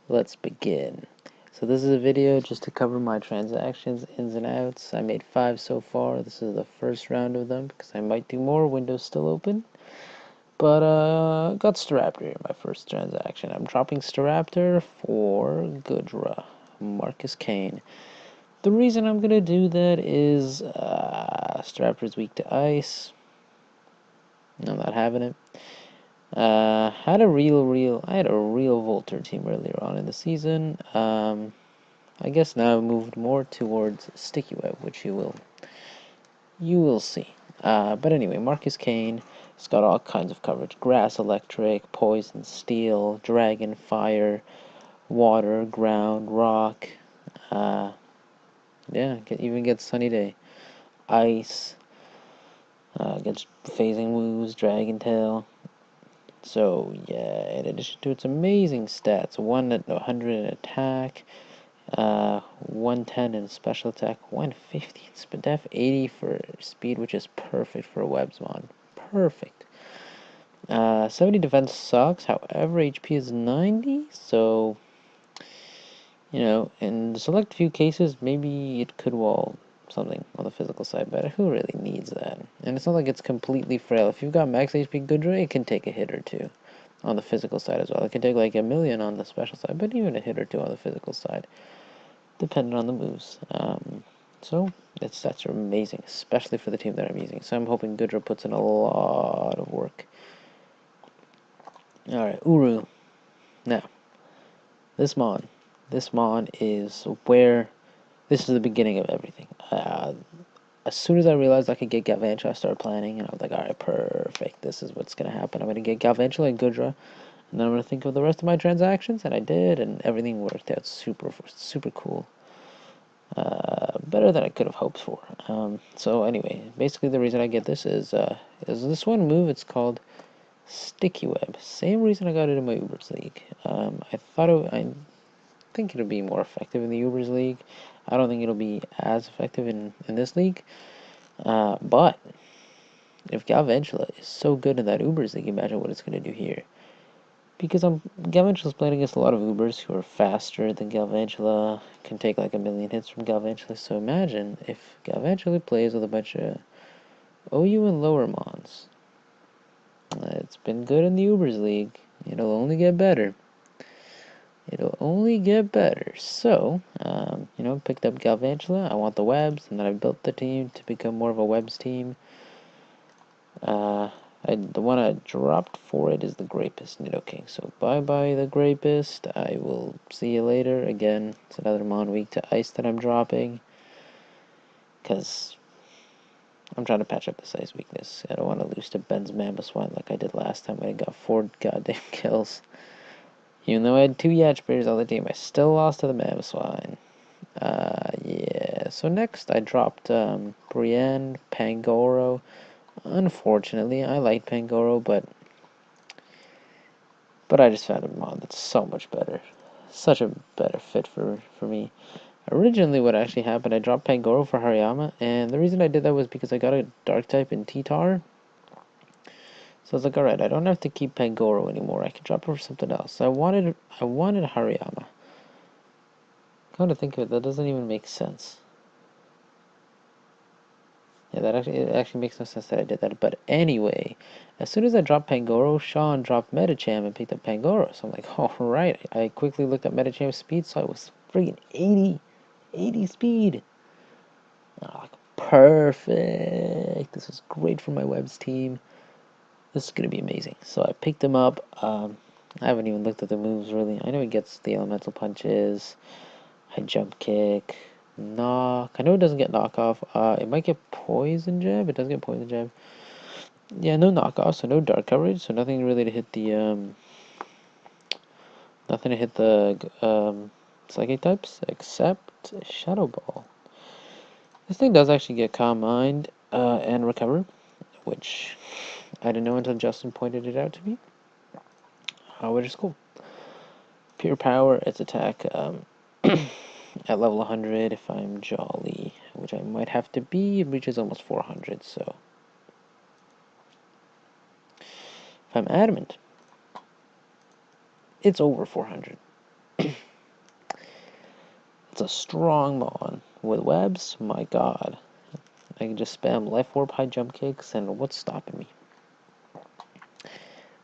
let's begin. So this is a video just to cover my transactions, ins and outs. I made 5 so far. This is the first round of them because I might do more. Window's still open. But got Staraptor, my first transaction. I'm dropping Staraptor for Goodra, Marcus Kane. The reason I'm gonna do that is Staraptor's weak to ice. I'm not having it. I had a real Volter team earlier on in the season. I guess now I've moved more towards Sticky Web, which you will see. But anyway, Marcus Kane has got all kinds of coverage: grass, electric, poison, steel, dragon, fire, water, ground, rock. Yeah, even gets sunny day, ice. Gets phasing woos, dragon tail. So yeah, in addition to its amazing stats, 100 in attack, 110 in special attack, 150 in speed def, 80 for speed, which is perfect for a Websmon. Perfect. 70 defense sucks, however HP is 90, so you know, in select few cases maybe it could wall something on the physical side, but who really needs that? And it's not like it's completely frail. If you've got max HP Goodra, it can take a hit or two on the physical side as well. It can take like 1,000,000 on the special side, but even a hit or two on the physical side, depending on the moves. So its stats are amazing, especially for the team that I'm using. So I'm hoping Goodra puts in a lot of work. Alright, Uru. Now, this Mon is where... This is the beginning of everything. As soon as I realized I could get Galvantula, I started planning, and I was like, alright, perfect. This is what's going to happen. I'm going to get Galvantula and Goodra, and then I'm going to think of the rest of my transactions, and I did, and everything worked out super cool. Better than I could have hoped for. So anyway, basically the reason I get this is this one move. It's called Sticky Web. Same reason I got it in my Ubers League. I think it'll be more effective in the Ubers League. I don't think it'll be as effective in this league. But if Galvantula is so good in that Ubers League, imagine what it's going to do here. Because Galvantula's playing against a lot of Ubers who are faster than Galvantula, can take like 1,000,000 hits from Galvantula. So imagine if Galvantula plays with a bunch of OU and lower Mons. It's been good in the Ubers League. It'll only get better. It'll only get better. So, picked up Galvantula. I want the webs, and then I built the team to become more of a webs team. The one I dropped for it is the Grapist Nidoking. So bye-bye the Grapist. I will see you later. Again, it's another Mon weak to ice that I'm dropping. Because I'm trying to patch up this ice weakness. I don't want to lose to Ben's Mamoswine like I did last time when I got 4 goddamn kills. Even though I had 2 Yatch Bears on the team, I still lost to the Mamoswine. Yeah. So next I dropped Brienne, Pangoro. Unfortunately, I like Pangoro, but I just found a Mon that's so much better. Such a better fit for me. Originally, what actually happened, I dropped Pangoro for Hariyama, and the reason I did that was because I got a Dark type in T-Tar. So I was like, alright, I don't have to keep Pangoro anymore. I can drop her for something else. So I wanted Hariyama. Come to think of it, that doesn't even make sense. Yeah, it actually makes no sense that I did that. But anyway, as soon as I dropped Pangoro, Sean dropped Medicham and picked up Pangoro. So I'm like, alright. I quickly looked at Medicham's speed, so it was freaking 80 speed. Oh, perfect. This is great for my webs team. This is going to be amazing. So I picked him up. I haven't even looked at the moves, really. I know he gets the elemental punches, high jump kick, knock. I know it doesn't get knockoff. It might get poison jab. It does get poison jab. Yeah, no knockoff, so no dark coverage, so nothing really to hit the psychic types except Shadow Ball. This thing does actually get Calm Mind and Recover, which I didn't know until Justin pointed it out to me, which is cool. Pure Power, its attack at level 100 if I'm Jolly, which I might have to be. It reaches almost 400, so if I'm Adamant, it's over 400. It's a strong mon. With webs, my god. I can just spam left warp high jump kicks, and what's stopping me?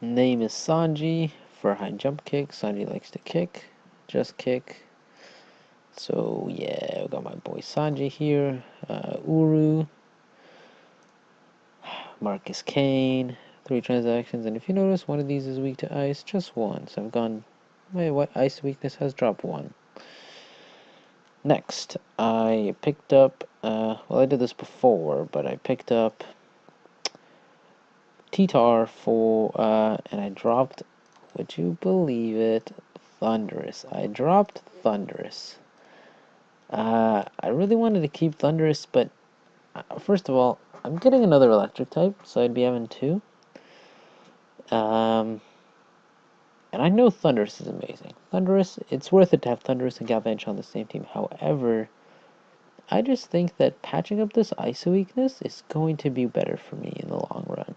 Name is Sanji for high jump kick. Sanji likes to kick. Just kick. So yeah, we got my boy Sanji here. Uru. Marcus Kane. 3 transactions, and if you notice, one of these is weak to ice. Just one. So I've gone... Wait, what? Ice weakness has dropped 1. Next, I picked up... well, I did this before, but I picked up... T-Tar for... and I dropped... Would you believe it? Thunderous. I dropped Thunderous. I really wanted to keep Thunderous, but... first of all, I'm getting another electric type, so I'd be having 2. And I know Thunderous is amazing. Thunderous, it's worth it to have Thunderous and Galvantula on the same team. However, I just think that patching up this ISO weakness is going to be better for me in the long run.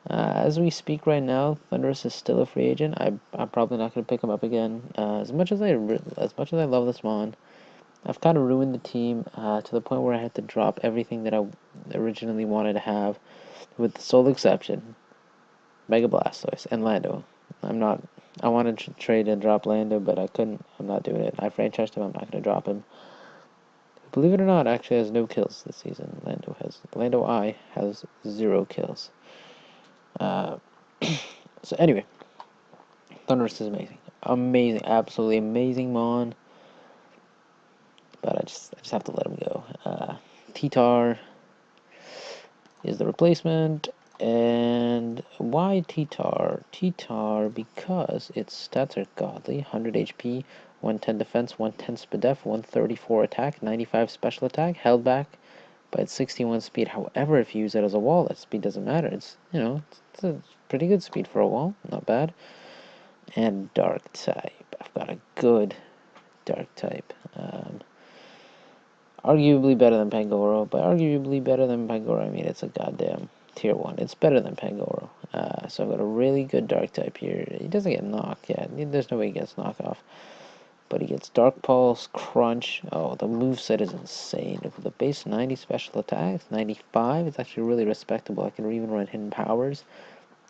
As we speak right now, Thunderous is still a free agent. I'm probably not going to pick him up again. As much as I love this mon, I've kind of ruined the team to the point where I had to drop everything that I originally wanted to have, with the sole exception, Mega Blastoise and Lando. I wanted to trade and drop Lando, but I couldn't. I'm not doing it. I franchised him. I'm not going to drop him. Believe it or not, actually has no kills this season. Lando I has 0 kills. So anyway, Thunderous is amazing. Amazing, absolutely amazing mon. But I just have to let him go. T-Tar is the replacement. And why T-Tar? T-Tar because its stats are godly. 100 HP, 110 defense, 110 speed def, 134 attack, 95 special attack, held back by its 61 speed. However, if you use it as a wall, that speed doesn't matter. It's, it's a pretty good speed for a wall. Not bad. And dark type. I've got a good dark type. Arguably better than Pangoro. By arguably better than Pangoro, I mean it's a goddamn tier 1. It's better than Pangoro. So I've got a really good dark type here. He doesn't get knocked. Yeah, there's no way he gets knocked off. But he gets Dark Pulse, Crunch. Oh, the moveset is insane. With the base 90 special attacks, 95, it's actually really respectable. I can even run Hidden Powers.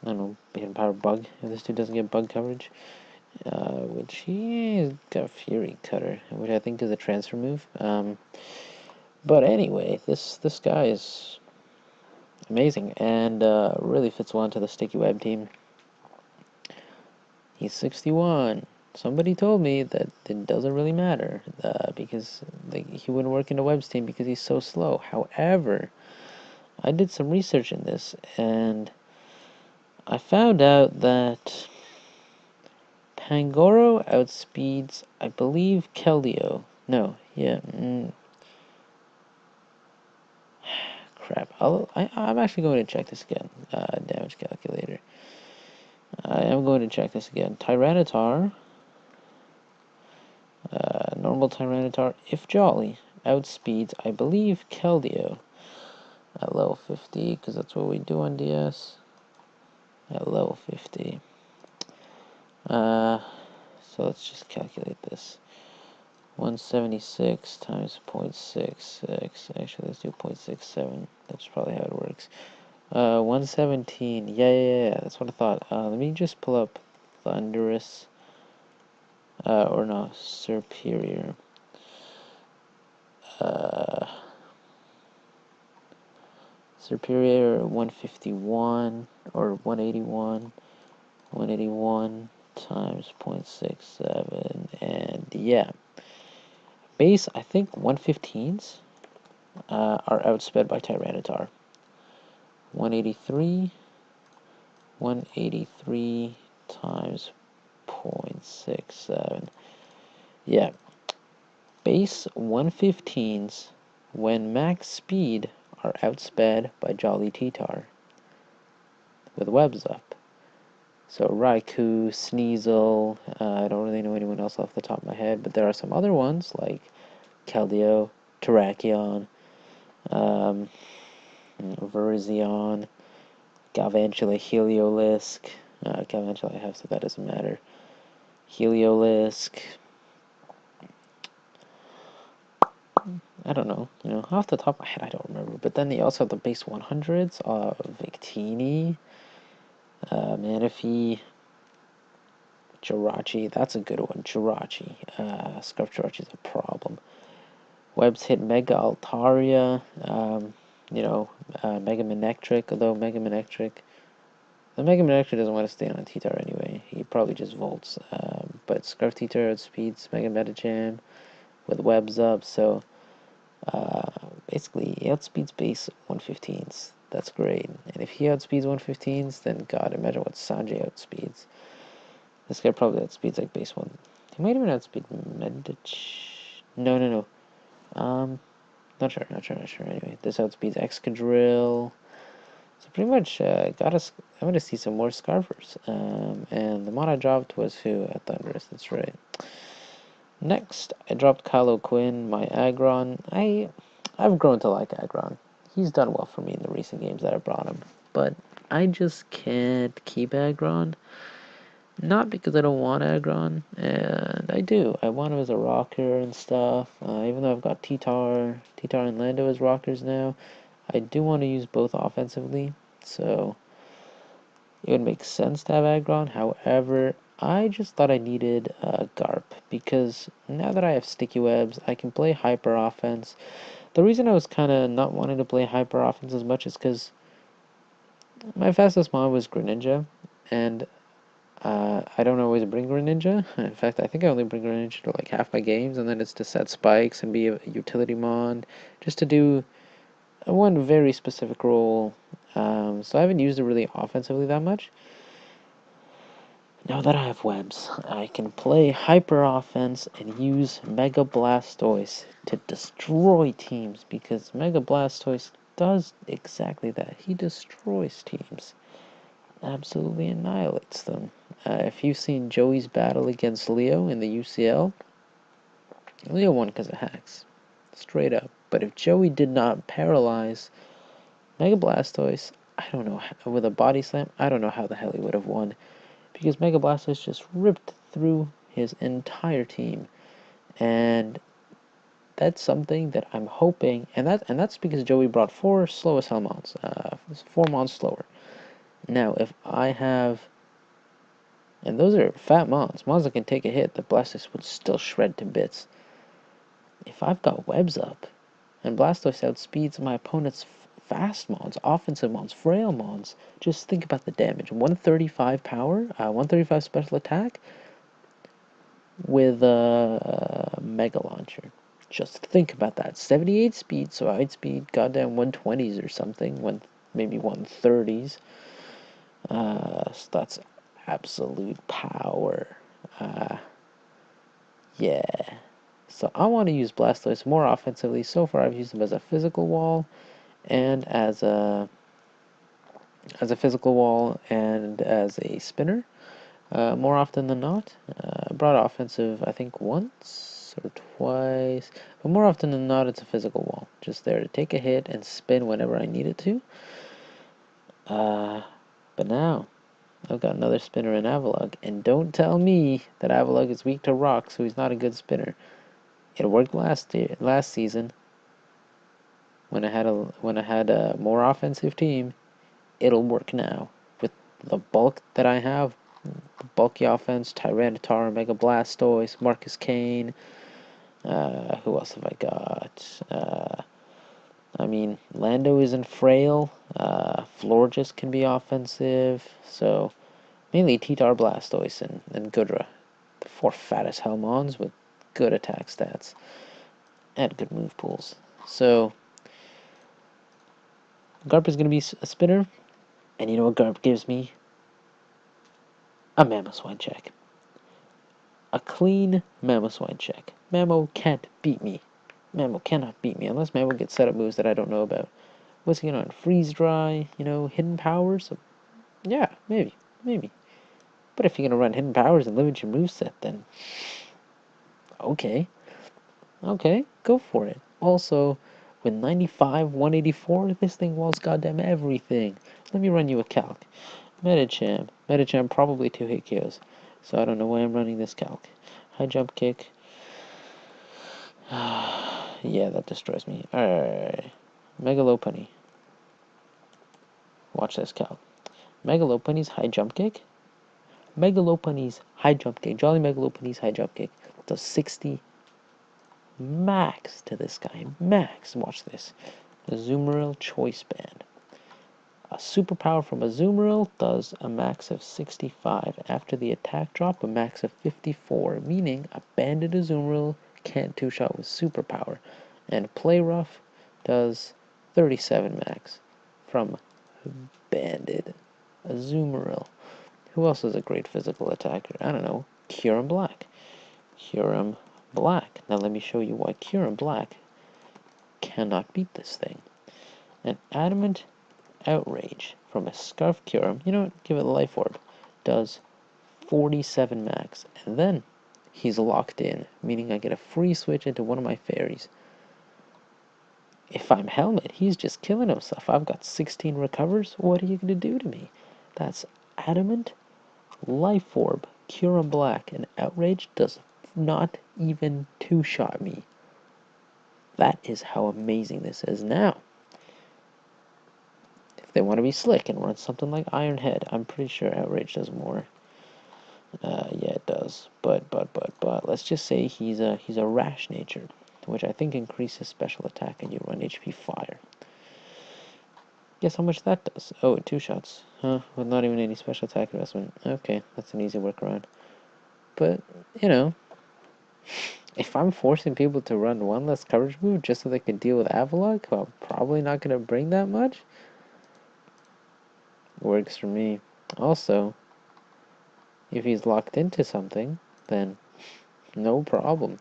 I don't know, Hidden Power Bug, if this dude doesn't get bug coverage. Which he's got Fury Cutter, which I think is a transfer move. But anyway, this guy is amazing, and really fits well into the Sticky Web team. He's 61. Somebody told me that it doesn't really matter, because he wouldn't work in the Webs team because he's so slow. However, I did some research in this, and I found out that Pangoro outspeeds, I believe, Keldeo. No, yeah. Crap. I'm actually going to check this again. Damage calculator. I am going to check this again. Tyranitar. Normal Tyranitar, if Jolly, outspeeds, I believe, Keldeo at level 50, because that's what we do on DS. At level 50. So let's just calculate this. 176 times 0.66. Actually, let's do 0.67. That's probably how it works. 117. Yeah. That's what I thought. Let me just pull up Thunderous. Or no, Superior. Superior 151 or 181. 181 times 0.67, and yeah. Base, I think 115s are outsped by Tyranitar. 183 times 0.67. Yeah. Base 115s when max speed are outsped by Jolly T-Tar with webs up. So Raikou, Sneasel, I don't really know anyone else off the top of my head, but there are some other ones like Keldeo, Terrakion, Virizion, Galvantula, Heliolisk. Galvantula I have, so that doesn't matter. Heliolisk. I don't know, off the top of my head, I don't remember. But then they also have the base 100s of Victini, Manaphy, Jirachi. That's a good one. Jirachi. Scarf Jirachi's a problem. Webs hit Mega Altaria, Mega Manectric, although Mega Manectric. The Mega Manectric doesn't want to stay on a T-Tar anyway. He probably just volts. But Scarf T-Tar outspeeds Mega Metacham with webs up, so basically, he outspeeds base 115s. That's great. And if he outspeeds 115s, then God, imagine what Sanjay outspeeds. This guy probably outspeeds like base 1. He might even outspeed Medich. No. Not sure. Anyway, this outspeeds Excadrill. So pretty much, I'm gonna see some more Scarfers. And the mod I dropped was who at Thunderous, that's right. Next, I dropped Kylo Quinn, my Aggron. I've grown to like Aggron. He's done well for me in the recent games that I brought him. But I just can't keep Aggron. Not because I don't want Aggron, and I do. I want him as a rocker and stuff. Even though I've got T-Tar and Lando as rockers now, I do want to use both offensively. So it would make sense to have Aggron. However, I just thought I needed Garp, because now that I have Sticky Webs, I can play Hyper Offense. The reason I was kind of not wanting to play Hyper Offense as much is because my fastest mod was Greninja, and I don't always bring Greninja. In fact, I think I only bring Greninja to like half my games, and then it's to set spikes and be a utility mod, just to do one very specific role. So I haven't used it really offensively that much. Now that I have webs, I can play hyper offense and use Mega Blastoise to destroy teams, because Mega Blastoise does exactly that. He destroys teams. Absolutely annihilates them. If you've seen Joey's battle against Leo in the UCL, Leo won because of hacks. Straight up. But if Joey did not paralyze Mega Blastoise, I don't know, with a body slam, I don't know how the hell he would have won. Because Mega Blastoise just ripped through his entire team. And that's something that I'm hoping, and that's because Joey brought 4 slowest hell mons, 4 mons slower. Now, if I have, and those are fat mons that can take a hit, the Blastoise would still shred to bits. If I've got webs up, and Blastoise outspeeds my opponent's fast mons, offensive mons, frail mons, just think about the damage. 135 power, 135 special attack with a Mega Launcher. Just think about that. 78 speed, so I'd speed goddamn 120s or something, maybe 130s. So that's absolute power. Yeah. So I want to use Blastoise more offensively. So far I've used him as a physical wall and as a physical wall and as a spinner. More often than not. I brought offensive, I think, once or twice. But more often than not, it's a physical wall. Just there to take a hit and spin whenever I need it to. But now, I've got another spinner in Avalugg. And don't tell me that Avalugg is weak to rock, so he's not a good spinner. It worked last season when I had a more offensive team. It'll work now with the bulk that I have. Bulky offense, Tyranitar, Mega Blastoise, Marcus Kane. Who else have I got? Lando isn't frail. Florges can be offensive. So mainly T-Tar, Blastoise, and Goodra. The 4 fattest Helmons with good attack stats and good move pools. So Garp is going to be a spinner. And you know what Garp gives me? A Mamoswine check. A clean Mamoswine check. Mamo can't beat me. Mamo cannot beat me unless Mamo gets set up moves that I don't know about. What's he on? Freeze Dry, hidden powers? Yeah, maybe. But if you're gonna run hidden powers and limit your moveset, then okay, go for it. Also, with 95, 184, this thing walls goddamn everything. Let me run you a calc. Medicham probably 2 hit KOs, so I don't know why I'm running this calc. High jump kick. Yeah, that destroys me. Alright. Megalopunny. Watch this, Cal. Megalopunny's high jump kick. Megalopunny's high jump kick. Jolly Megalopunny's high jump kick does 60 max to this guy. Max. Watch this. Azumarill Choice Band. A superpower from Azumarill does a max of 65. After the attack drop, a max of 54. Meaning a banded Azumarill can't two-shot with superpower. And Play Rough does 37 max from banded Azumarill. Who else is a great physical attacker? I don't know. Kyurem Black. Kyurem Black. Now let me show you why Kyurem Black cannot beat this thing. An Adamant Outrage from a Scarf Kyurem, you know what, give it a Life Orb, does 47 max. And then he's locked in, meaning I get a free switch into one of my fairies. If I'm Helmet, he's just killing himself. I've got 16 recovers. What are you going to do to me? That's Adamant, Life Orb, Kyurem Black, and Outrage does not even two-shot me. That is how amazing this is. Now, if they want to be slick and run something like Iron Head, I'm pretty sure Outrage does more. Yeah, it does. But let's just say he's a rash nature, which I think increases special attack and you run HP Fire. Guess how much that does? Oh, 2 shots. Huh, with not even any special attack investment. Okay, that's an easy workaround. But, you know, if I'm forcing people to run one less coverage move just so they can deal with Avalok, well, I'm probably not going to bring that much. Works for me. Also, if he's locked into something, then no problem.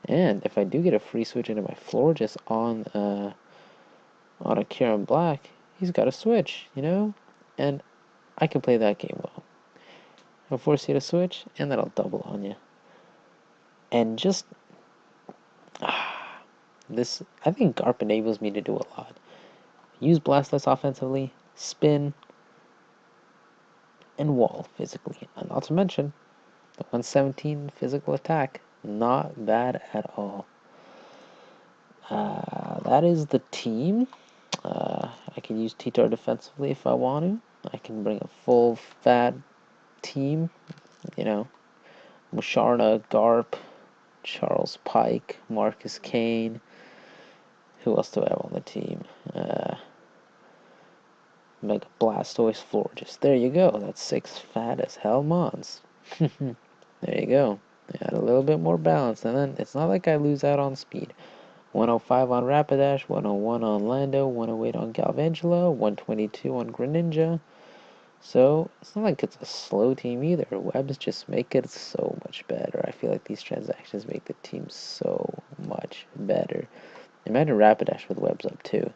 And if I do get a free switch into my Florges on a Kyurem Black, he's got a switch, you know? And I can play that game well. I'll force you to switch, and then I'll double on you. And just... this, I think Garp enables me to do a lot. Use Blastoise offensively, spin, and wall physically. And not to mention, the 117 physical attack. Not bad at all. That is the team. I can use T-Tar defensively if I want to. I can bring a full fat team. You know, Musharna, Garp, Charles Pike, Marcus Kane. Who else do I have on the team? Mega Blastoise, Florges. There you go. That's 6 fat as hell mons. There you go. Add a little bit more balance, and then it's not like I lose out on speed. 105 on Rapidash, 101 on Lando, 108 on Galvantula, 122 on Greninja. So, it's not like it's a slow team either. Webs just make it so much better. I feel like these transactions make the team so much better. Imagine Rapidash with webs up too.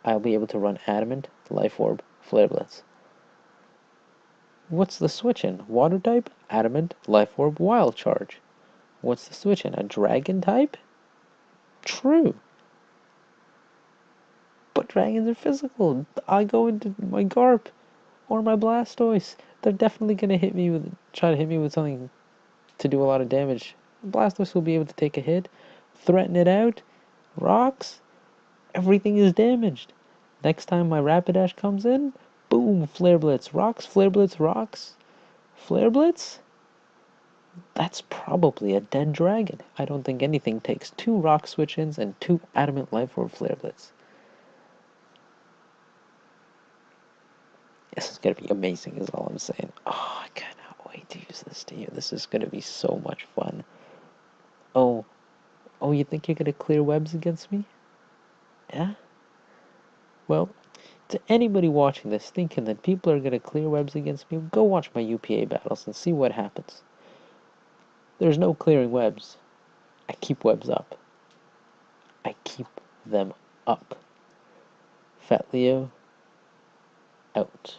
I'll be able to run Adamant, Life Orb, Flare Blitz. What's the switch in? Water type, Adamant, Life Orb, Wild Charge. What's the switch in? A Dragon type? True. But dragons are physical. I go into my Garp or my Blastoise. They're definitely gonna try to hit me with something to do a lot of damage. Blastoise will be able to take a hit, threaten it out, rocks, everything is damaged. Next time my Rapidash comes in, boom, Flare Blitz, rocks, Flare Blitz, rocks, Flare Blitz? That's probably a dead dragon. I don't think anything takes 2 rock switch-ins and 2 Adamant Life Orb Flare Blitz. This is gonna be amazing is all I'm saying. Oh, I cannot wait to use this to you. This is gonna be so much fun. Oh, you think you're gonna clear webs against me? Yeah? Well, to anybody watching this thinking that people are gonna clear webs against me, go watch my UPA battles and see what happens. There's no clearing webs. I keep webs up. I keep them up. Fat Leo, out.